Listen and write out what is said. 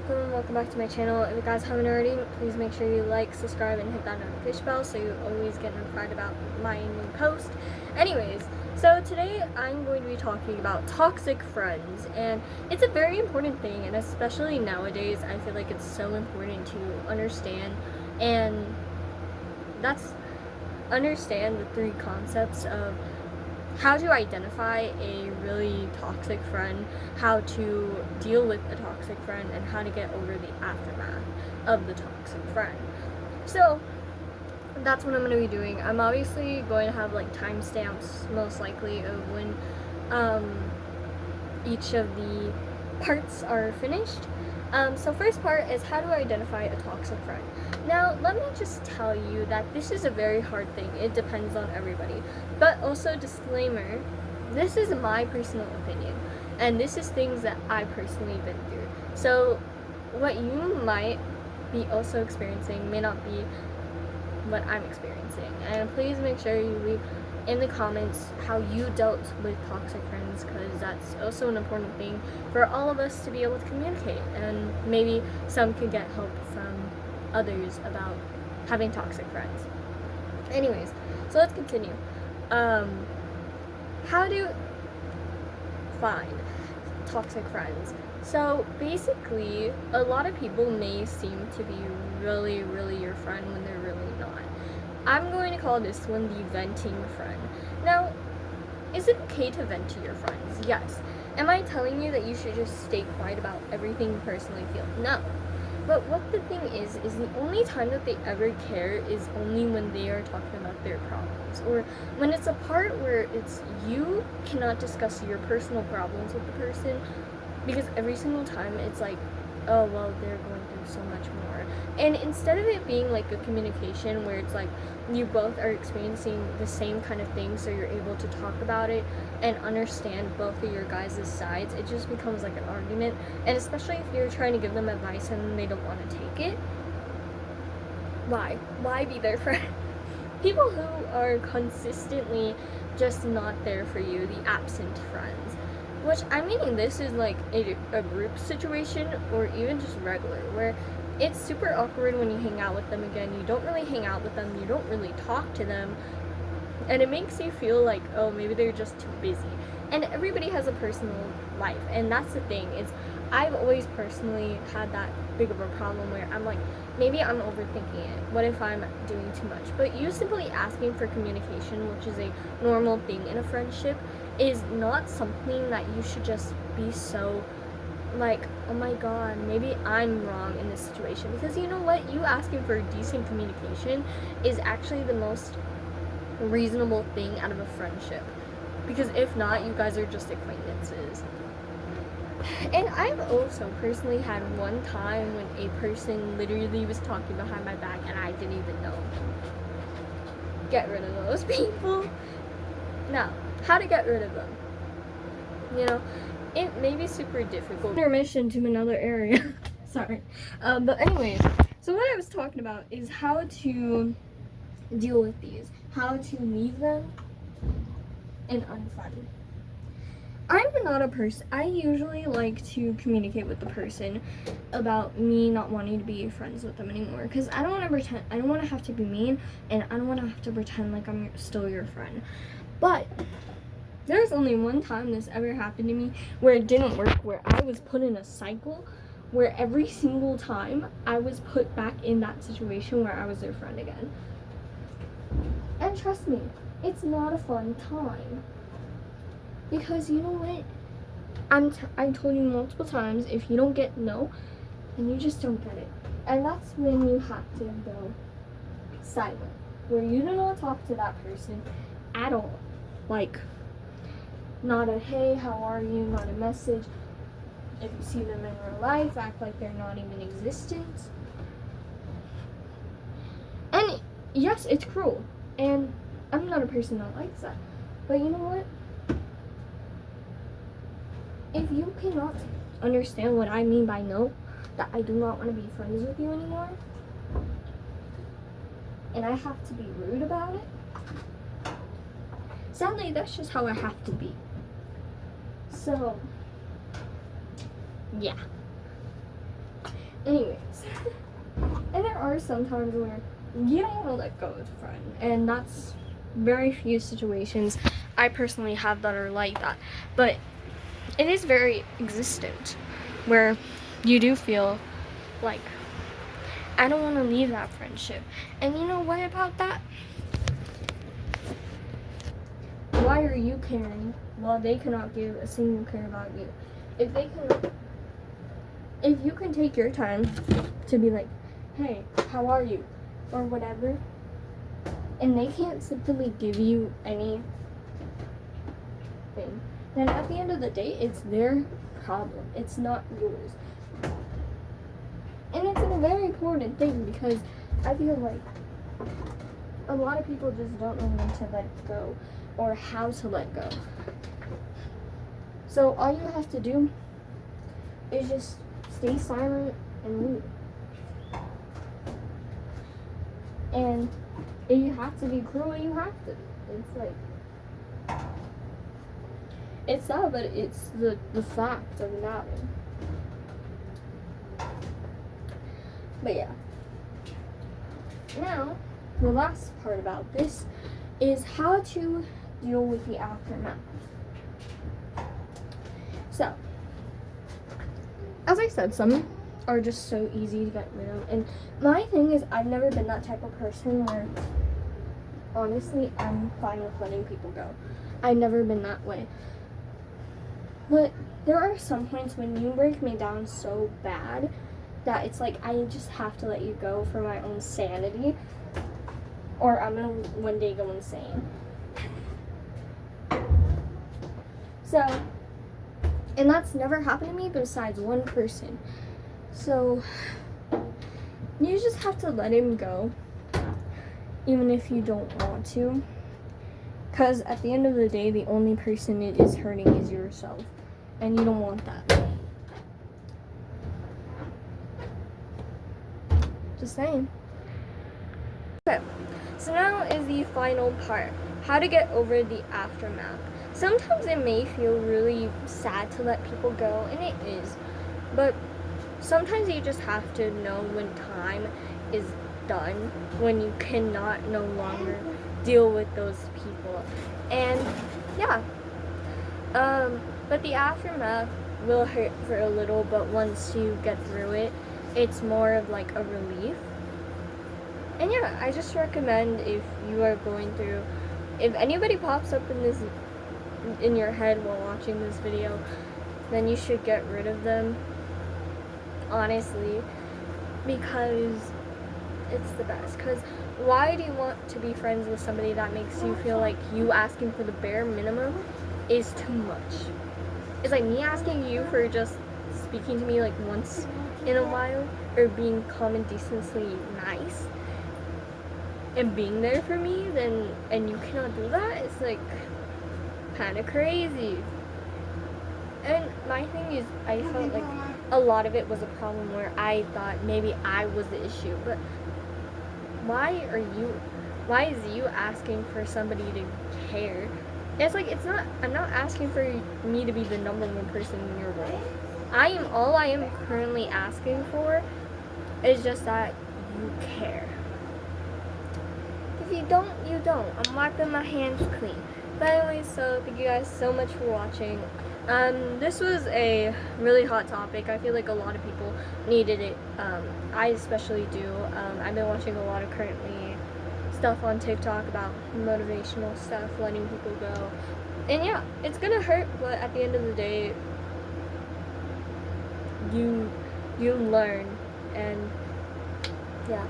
welcome back to my channel. If you guys haven't already, please make sure you like, subscribe, and hit that notification bell so you always get notified about my new post. Anyways, so today I'm going to be talking about toxic friends, and it's a very important thing, and especially nowadays I feel like it's so important to understand, and understand the three concepts of how to identify a really toxic friend, how to deal with a toxic friend, and how to get over the aftermath of the toxic friend. So that's what I'm going to be doing. I'm obviously going to have like timestamps most likely of when each of the parts are finished. So first part is how to identify a toxic friend. Now, let me just tell you that this is a very hard thing. It depends on everybody. But also, disclaimer, this is my personal opinion. And this is things that I personally been through. So, what you might be also experiencing may not be what I'm experiencing. And please make sure you leave in the comments how you dealt with toxic friends, because that's also an important thing for all of us to be able to communicate, and maybe some could get help from others about having toxic friends. Anyways, so let's continue. How to find toxic friends. So basically, a lot of people may seem to be really your friend when they're really not. I'm going to call this one the venting friend. Now, is it okay to vent to your friends? Yes. Am I telling you that you should just stay quiet about everything you personally feel? No. But what the thing is the only time that they ever care is only when they are talking about their problems, or when it's a part where it's you cannot discuss your personal problems with the person, because every single time it's like, oh, well, they're going through so much more. And instead of it being like a communication where it's like you both are experiencing the same kind of thing, so you're able to talk about it and understand both of your guys' sides, it just becomes like an argument. And especially if you're trying to give them advice and they don't want to take it, why be their friend? People who are consistently just not there for you, the absent friends. Which, I mean, this is like a group situation, or even just regular, where it's super awkward when you hang out with them again. You don't really hang out with them, you don't really talk to them, and it makes you feel like, oh, maybe they're just too busy. And everybody has a personal life, and that's the thing, is I've always personally had that big of a problem where I'm like, maybe I'm overthinking it. What if I'm doing too much? But you simply asking for communication, which is a normal thing in a friendship, is not something that you should just be so like, oh my god, maybe I'm wrong in this situation. Because you know what? You asking for decent communication is actually the most reasonable thing out of a friendship. Because if not, you guys are just acquaintances. And I've also personally had one time when a person literally was talking behind my back and I didn't even know. Get rid of those people. Now, how to get rid of them? You know, it may be super difficult. Intermission to another area. Sorry. But anyways, so what I was talking about is how to deal with these. How to leave them and unfriend. I'm not a person. I usually like to communicate with the person about me not wanting to be friends with them anymore, because I don't want to pretend. I don't want to have to be mean, and I don't want to have to pretend like I'm still your friend. But there's only one time this ever happened to me where it didn't work, where I was put in a cycle where every single time I was put back in that situation where I was their friend again. And trust me, it's not a fun time. Because you know what? I told you multiple times, if you don't get no, then you just don't get it. And that's when you have to go silent, where you do not talk to that person at all. Like, not a hey, how are you, not a message. If you see them in real life, act like they're not even existent. And yes, it's cruel, and I'm not a person that likes that. But you know what? If you cannot understand what I mean by no, that I do not want to be friends with you anymore, and I have to be rude about it, sadly, that's just how I have to be. So, yeah. Anyways, and there are some times where you don't want to let go of a friend, and that's very few situations I personally have that are like that, but it is very existent where you do feel like, I don't want to leave that friendship. And you know what about that? Why are you caring while they cannot give a single care about you? If you can take your time to be like, hey, how are you? Or whatever, and they can't simply give you anything, then at the end of the day, it's their problem. It's not yours. And it's a very important thing because I feel like a lot of people just don't know when to let go or how to let go. So all you have to do is just stay silent and leave. And if you have to be cruel, you have to. It's like, it's sad, but it's the fact of the matter. But yeah. Now, the last part about this is how to deal with the aftermath. So, as I said, some are just so easy to get rid of. And my thing is, I've never been that type of person where, honestly, I'm fine with letting people go. I've never been that way. But there are some points when you break me down so bad that it's like, I just have to let you go for my own sanity, or I'm gonna one day go insane. So, and that's never happened to me besides one person. So, you just have to let him go, even if you don't want to. Because at the end of the day, the only person it is hurting is yourself. And you don't want that. Just saying. Okay, so now is the final part. How to get over the aftermath. Sometimes it may feel really sad to let people go, and it is. But sometimes you just have to know when time is done, when you cannot no longer deal with those people. And yeah, but the aftermath will hurt for a little, but once you get through it, it's more of like a relief. And yeah, I just recommend, if you are going through, if anybody pops up in your head while watching this video, then you should get rid of them, honestly, because it's the best. Because why do you want to be friends with somebody that makes you feel like you asking for the bare minimum is too much? It's like me asking you for just speaking to me like once in a while, or being common decently nice and being there for me, then, and you cannot do that. It's like kind of crazy. And my thing is, I felt like a lot of it was a problem where I thought maybe I was the issue. But why is you asking for somebody to care? It's like, I'm not asking for me to be the number one person in your world. All I am currently asking for is just that you care. If you don't, you don't. I'm wiping my hands clean. But anyways, so thank you guys so much for watching. This was a really hot topic. I feel like a lot of people needed it. I especially do. I've been watching a lot of currently stuff on TikTok about motivational stuff, letting people go. And yeah, it's gonna hurt, but at the end of the day, you learn. And yeah.